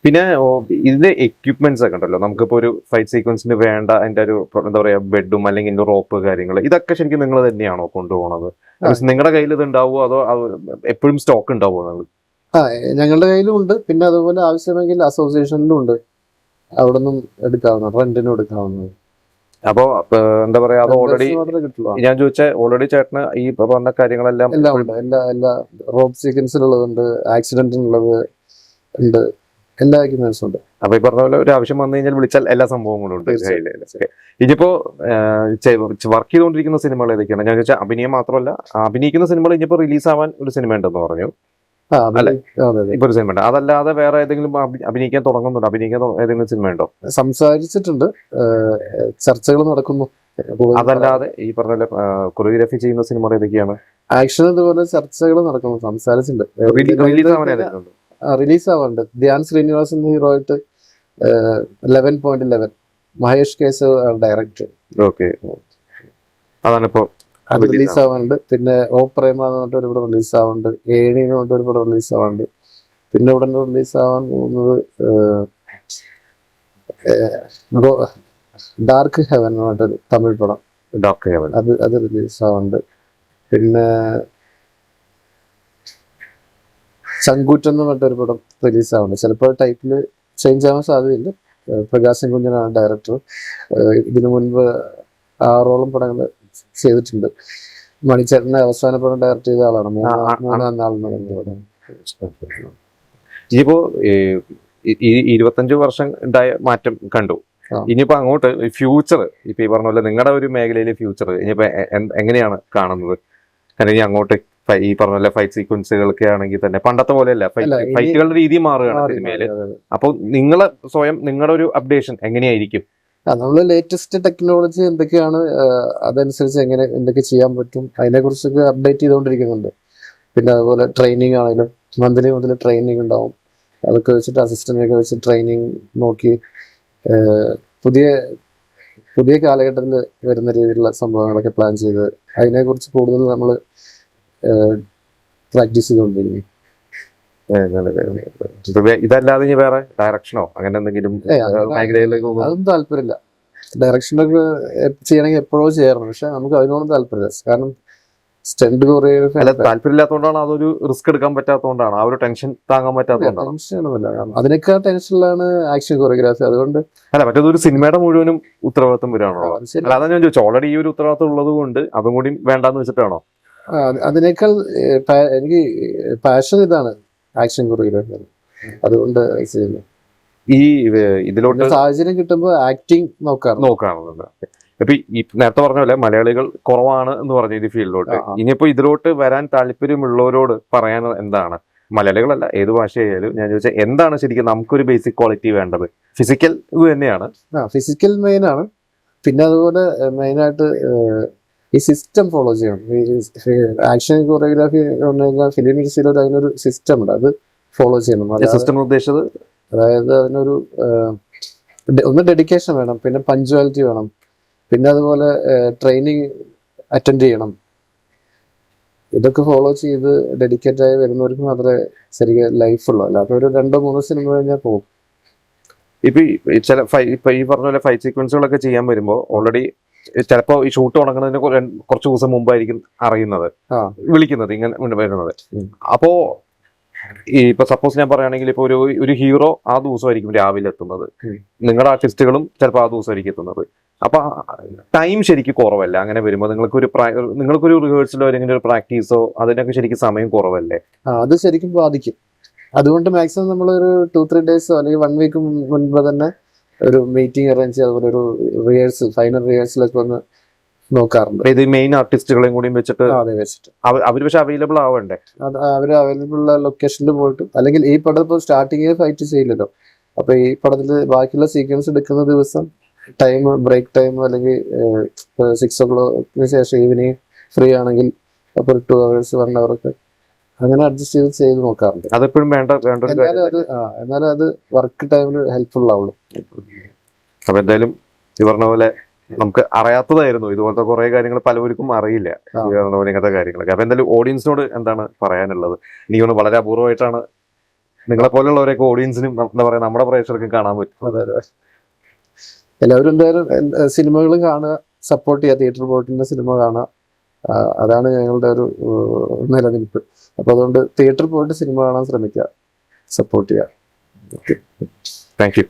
പിന്നെ ഇതിന്റെ എക്യുപ്മെന്റ്സ് ഒക്കെ ഉണ്ടല്ലോ, നമുക്കിപ്പോ ഒരു ഫൈറ്റ് സീക്വൻസിന് വേണ്ട അതിന്റെ ഒരു എന്താ പറയാ ബെഡും അല്ലെങ്കിൽ റോപ്പ് കാര്യങ്ങൾ, ഇതൊക്കെ ശരിക്കും നിങ്ങൾ തന്നെയാണോ കൊണ്ടുപോകുന്നത്? നിങ്ങളുടെ കയ്യിൽ ഇത് ഉണ്ടാവുമോ അതോ എപ്പോഴും സ്റ്റോക്ക് ഉണ്ടാവുമോ നിങ്ങൾ? ആ ഞങ്ങളുടെ കയ്യിലും ഉണ്ട്. പിന്നെ അതുപോലെ ആവശ്യമെങ്കിൽ അസോസിയേഷനിലും ഉണ്ട്, അവിടെ നിന്നും എടുക്കാവുന്ന, റെന്റിനും എടുക്കാവുന്നത്. അപ്പൊ എന്താ പറയാ, അത് ഓൾറെഡി കിട്ടുള്ളൂ. ഞാൻ ചോദിച്ച ഓൾറെഡി ചേട്ടന് ഈ പറഞ്ഞ കാര്യങ്ങളെല്ലാം എല്ലാം ഉണ്ട്. എല്ലാ റോപ്പ് സീക്വൻസിലുള്ളതുണ്ട്, ആക്സിഡന്റിനുള്ളത് ഉണ്ട്, എല്ലാ എക്യുപ്മെന്റ്സും ഉണ്ട്. അപ്പൊ ഈ പറഞ്ഞ പോലെ ഒരു ആവശ്യം വന്നു കഴിഞ്ഞാൽ വിളിച്ചാൽ എല്ലാ സംഭവങ്ങളും ഉണ്ട്. ഇതിപ്പോ വർക്ക് ചെയ്തുകൊണ്ടിരിക്കുന്ന സിനിമകൾ ഏതൊക്കെയാണ്? ഞാൻ ചോദിച്ചാൽ അഭിനയം മാത്രമല്ല, അഭിനയിക്കുന്ന സിനിമകൾ ഇനിയിപ്പോ റിലീസ് ആവാൻ ഒരു സിനിമ ഉണ്ടെന്ന് പറഞ്ഞു. ഇപ്പൊ ഒരു സിനിമ ഉണ്ട്. അതല്ലാതെ വേറെ ഏതെങ്കിലും അഭിനയിക്കാൻ തുടങ്ങുന്നുണ്ടോ? അഭിനയിക്കാൻ ഏതെങ്കിലും സിനിമ ഉണ്ടോ? സംസാരിച്ചിട്ടുണ്ട്, ചർച്ചകൾ നടക്കുന്നു. അതല്ലാതെ ഈ പറഞ്ഞ കൊറിയോഗ്രാഫി ചെയ്യുന്ന സിനിമകൾ ഏതൊക്കെയാണ്? ആക്ഷൻ ഇതുപോലെ ചർച്ചകൾ നടക്കുന്നു, സംസാരിച്ചിട്ടുണ്ട്. റിലീസ് ആവാറുണ്ട്. ധ്യാൻ ശ്രീനിവാസൻ ഹീറോ ആയിട്ട് 11.11 മഹേഷ് കേശവ് ഡയറക്ടർ. ഓക്കെ, അതാണിപ്പോ അത് റിലീസ് ആവാറുണ്ട്. പിന്നെ ഓ പ്രേമ എന്ന് പറഞ്ഞിട്ട് ഒരു പടം റിലീസ് ആവുന്നുണ്ട്. ഏണി എന്ന് പറഞ്ഞിട്ട് ഒരു പടം റിലീസ് ആവാറുണ്ട്. പിന്നെ ഉടനെ റിലീസ് ആവാൻ പോകുന്നത് ഡാർക്ക് ഹെവൻ എന്ന് പറഞ്ഞിട്ടൊരു തമിഴ് പടം, അത് റിലീസ് ആവുന്നുണ്ട്. പിന്നെ ചങ്കൂറ്റം എന്ന് പറഞ്ഞിട്ടൊരു പടം റിലീസ് ആവുന്നുണ്ട്. ചിലപ്പോൾ ടൈറ്റിൽ ചേഞ്ച് ആവാൻ സാധ്യതയില്ല. പ്രകാശൻ കുഞ്ഞനാണ് ഡയറക്ടർ. ഇതിനു മുൻപ് 6ഓളം പടങ്ങൾ ചെയ്തിട്ടുണ്ട്. മണിച്ചേട്ടന്റെ അവസാന പടം ഡയറക്ട് ചെയ്ത ആളാണ്. മൂന്നാം നാളെന്ന്. ഇനിയിപ്പോ 25 വർഷം ഉണ്ടായ മാറ്റം കണ്ടു. ഇനിയിപ്പോ അങ്ങോട്ട് ഫ്യൂച്ചർ, ഇപ്പൊ ഈ പറഞ്ഞ പോലെ നിങ്ങളുടെ ഒരു മേഖലയിലെ ഫ്യൂച്ചർ ഇനിയിപ്പോ എങ്ങനെയാണ് കാണുന്നത്? കാരണം ഇനി അങ്ങോട്ട് ഈ പറഞ്ഞ പോലെ ഫൈറ്റ് സീക്വൻസുകളൊക്കെ ആണെങ്കിൽ തന്നെ പണ്ടത്തെ പോലെയല്ല, ഫൈറ്റുകളുടെ രീതി മാറുകയാണ് സിനിമയില്. അപ്പൊ നിങ്ങളെ സ്വയം നിങ്ങളുടെ ഒരു അപ്ഡേഷൻ എങ്ങനെയായിരിക്കും? നമ്മള് ലേറ്റസ്റ്റ് ടെക്നോളജി എന്തൊക്കെയാണ്, അതനുസരിച്ച് എന്തൊക്കെ ചെയ്യാൻ പറ്റും, അതിനെ കുറിച്ചൊക്കെ അപ്ഡേറ്റ് ചെയ്തുകൊണ്ടിരിക്കുന്നുണ്ട്. പിന്നെ അതുപോലെ ട്രെയിനിങ് ആണെങ്കിലും മന്ത്ലി മുതൽ ട്രെയിനിങ് ഉണ്ടാവും. അതൊക്കെ വെച്ചിട്ട് അസിസ്റ്റന്റൊക്കെ വെച്ച് ട്രെയിനിങ് നോക്കി പുതിയ പുതിയ കാലഘട്ടത്തിൽ വരുന്ന രീതിയിലുള്ള സംഭവങ്ങളൊക്കെ പ്ലാൻ ചെയ്ത് അതിനെക്കുറിച്ച് കൂടുതൽ നമ്മൾ പ്രാക്ടീസ് ചെയ്തുകൊണ്ടിരിക്കും. ഇതല്ലാതെ ഇനി വേറെ ഡയറക്ഷനോ അങ്ങനെ എന്തെങ്കിലും അതൊന്നും താല്പര്യമില്ല. ഡയറക്ഷനൊക്കെ ചെയ്യണമെങ്കിൽ എപ്പോഴോ ചെയ്യാറുണ്ട്, പക്ഷെ നമുക്ക് അതിനോടും താല്പര്യമില്ല. കാരണം സ്റ്റണ്ട് താല്പര്യമില്ലാത്തതുകൊണ്ടാണ്, അതൊരു റിസ്ക് എടുക്കാൻ പറ്റാത്തതുകൊണ്ടാണ്, ആ ഒരു ടെൻഷൻ താങ്ങാൻ പറ്റാത്തതുകൊണ്ടാണ്. അതിനേക്കാൾ ടെൻഷനിലാണ് ആക്ഷൻ കൊറിയോഗ്രാഫി. അതുകൊണ്ട് അല്ല, മറ്റേതൊരു സിനിമയുടെ മുഴുവനും ഉത്തരവാദിത്വം വരാണോ? അല്ലാതെ ഞാൻ ചോദിച്ചു, ഓൾറെഡി ഈ ഒരു ഉത്തരവാദിത്വം ഉള്ളത് കൊണ്ട് അതും കൂടി വേണ്ടാന്ന് വെച്ചിട്ടാണോ? അതിനേക്കാൾ എനിക്ക് പാഷൻ ഇതാണ്, ആക്ഷൻ കൊറിയോഗ്രാഫി. അതുകൊണ്ട് ഈ ഇതിലോട്ട് സാഹചര്യം കിട്ടുമ്പോൾ ആക്ടിങ് നോക്കാറുണ്ട്. ഇപ്പൊ ഈ നേരത്തെ പറഞ്ഞ പോലെ മലയാളികൾ കുറവാണ് എന്ന് പറഞ്ഞു ഈ ഫീൽഡിലോട്ട്. ഇനിയിപ്പോ ഇതിലോട്ട് വരാൻ താല്പര്യമുള്ളവരോട് പറയാൻ എന്താണ്? മലയാളികളല്ല, ഏത് ഭാഷയായാലും ഞാൻ ചോദിച്ചാൽ എന്താണ് ശരിക്കും നമുക്കൊരു ബേസിക് ക്വാളിറ്റി വേണ്ടത്? ഫിസിക്കൽ ഇത് തന്നെയാണ്. ഫിസിക്കൽ മെയിൻ ആണ്. പിന്നെ അതുപോലെ മെയിനായിട്ട് ഈ സിസ്റ്റം ഫോളോ ചെയ്യണം. ആക്ഷൻ കൊറിയോഗ്രാഫി ഫിലിം ഇൻഡസ്ട്രിയിൽ അതിനൊരു സിസ്റ്റം ഉണ്ട്, അത് ഫോളോ ചെയ്യണം. സിസ്റ്റം ഉദ്ദേശിച്ചത് അതായത് അതിനൊരു ഒന്ന് ഡെഡിക്കേഷൻ വേണം, പിന്നെ പഞ്ച്വാലിറ്റി വേണം, പിന്നെ അതുപോലെ ട്രെയിനിങ് അറ്റൻഡ് ചെയ്യണം. ഇതൊക്കെ ഫോളോ ചെയ്ത് ഡെഡിക്കേറ്റ് ആയി വരുന്നവർക്ക് മാത്രമേ ശരിക്കും ലൈഫുള്ളൂ. അല്ലാതെ ഒരു 2-3 സിനിമ കഴിഞ്ഞാൽ പോകും. ഇപ്പൊ ഈ പറഞ്ഞ പോലെ ഫൈറ്റ് സീക്വൻസുകളൊക്കെ ചെയ്യാൻ വരുമ്പോൾ ഓൾറെഡി ചിലപ്പോ ഈ ഷൂട്ട് തുടങ്ങുന്നതിന് കുറച്ച് ദിവസം മുമ്പായിരിക്കും അറിയുന്നത്, വിളിക്കുന്നത്, ഇങ്ങനെ വരുന്നത്. അപ്പോ ഇപ്പൊ സപ്പോസ് ഞാൻ പറയുകയാണെങ്കിൽ ഇപ്പൊ ഒരു ഹീറോ ആ ദിവസമായിരിക്കും രാവിലെ എത്തുന്നത്, നിങ്ങളുടെ ആർട്ടിസ്റ്റുകളും ചിലപ്പോൾ ആ ദിവസമായിരിക്കും എത്തുന്നത്. അപ്പൊ ടൈം ശരിക്കും കുറവല്ല അങ്ങനെ വരുമ്പോൾ? നിങ്ങൾക്കൊരു റിഹേഴ്സലോ അല്ലെങ്കിൽ ഒരു പ്രാക്ടീസോ അതിനൊക്കെ ശരിക്കും സമയം കുറവല്ലേ? അത് ശരിക്കും ബാധിക്കും. അതുകൊണ്ട് മാക്സിമം നമ്മളൊരു 2-3 ഡേയ്സോ അല്ലെങ്കിൽ 1 വീക്ക് മുൻപ് തന്നെ ഒരു മീറ്റിംഗ് അറേഞ്ച് ചെയ്ത് അതുപോലെ ഒരു റിഹേഴ്സൽ, ഫൈനൽ റിഹേഴ്സലൊക്കെ ഒന്ന് നോക്കാറുണ്ട്. ഇത് മെയിൻ ആർട്ടിസ്റ്റുകളെയും കൂടി വെച്ചിട്ട് അവർ പക്ഷെ അവൈലബിൾ ആവണ്ടേ? അവർ അവൈലബിൾ ഉള്ള ലൊക്കേഷനിൽ പോയിട്ട്, അല്ലെങ്കിൽ ഈ പടം ഇപ്പോൾ സ്റ്റാർട്ടിങ് ഫൈറ്റ് ചെയ്യില്ലല്ലോ, അപ്പൊ ഈ പടത്തിൽ ബാക്കിയുള്ള സീക്വൻസ് എടുക്കുന്ന ദിവസം ടൈം, ബ്രേക്ക് ടൈം, അല്ലെങ്കിൽ 6 o'clock ശേഷം ഈവനിങ് ഫ്രീ ആണെങ്കിൽ അപ്പോൾ 2 hours 1 hour ഒക്കെ അങ്ങനെ അഡ്ജസ്റ്റ് ചെയ്ത് നോക്കാറുണ്ട്. അതെപ്പോഴും എന്നാലും അത് വർക്ക് ടൈമിൽ ഹെൽപ്ഫുൾ ആവുള്ളൂ. അപ്പൊ എന്തായാലും ഈ പറഞ്ഞ പോലെ നമുക്ക് അറിയാത്തതായിരുന്നു ഇതുപോലത്തെ കുറെ കാര്യങ്ങൾ, പലവർക്കും അറിയില്ല ഇങ്ങനത്തെ കാര്യങ്ങളൊക്കെ. അപ്പൊ എന്തായാലും ഓഡിയൻസിനോട് എന്താണ് പറയാനുള്ളത്? നീ വളരെ അപൂർവമായിട്ടാണ് നിങ്ങളെ പോലുള്ളവരെയൊക്കെ ഓഡിയൻസിനും എന്താ പറയാ നമ്മുടെ പ്രേക്ഷകർക്കും കാണാൻ പറ്റും. അതെ അതെ. എല്ലാവരും എന്തായാലും സിനിമകൾ കാണുക, സപ്പോർട്ട് ചെയ്യുക, തിയേറ്റർ പോയിട്ടിന്റെ സിനിമ കാണുക. അതാണ് ഞങ്ങളുടെ ഒരു നിലനിൽപ്പ്. അപ്പൊ അതുകൊണ്ട് തിയേറ്ററിൽ പോയിട്ട് സിനിമ കാണാൻ ശ്രമിക്കുക, സപ്പോർട്ട് ചെയ്യുക. Thank you.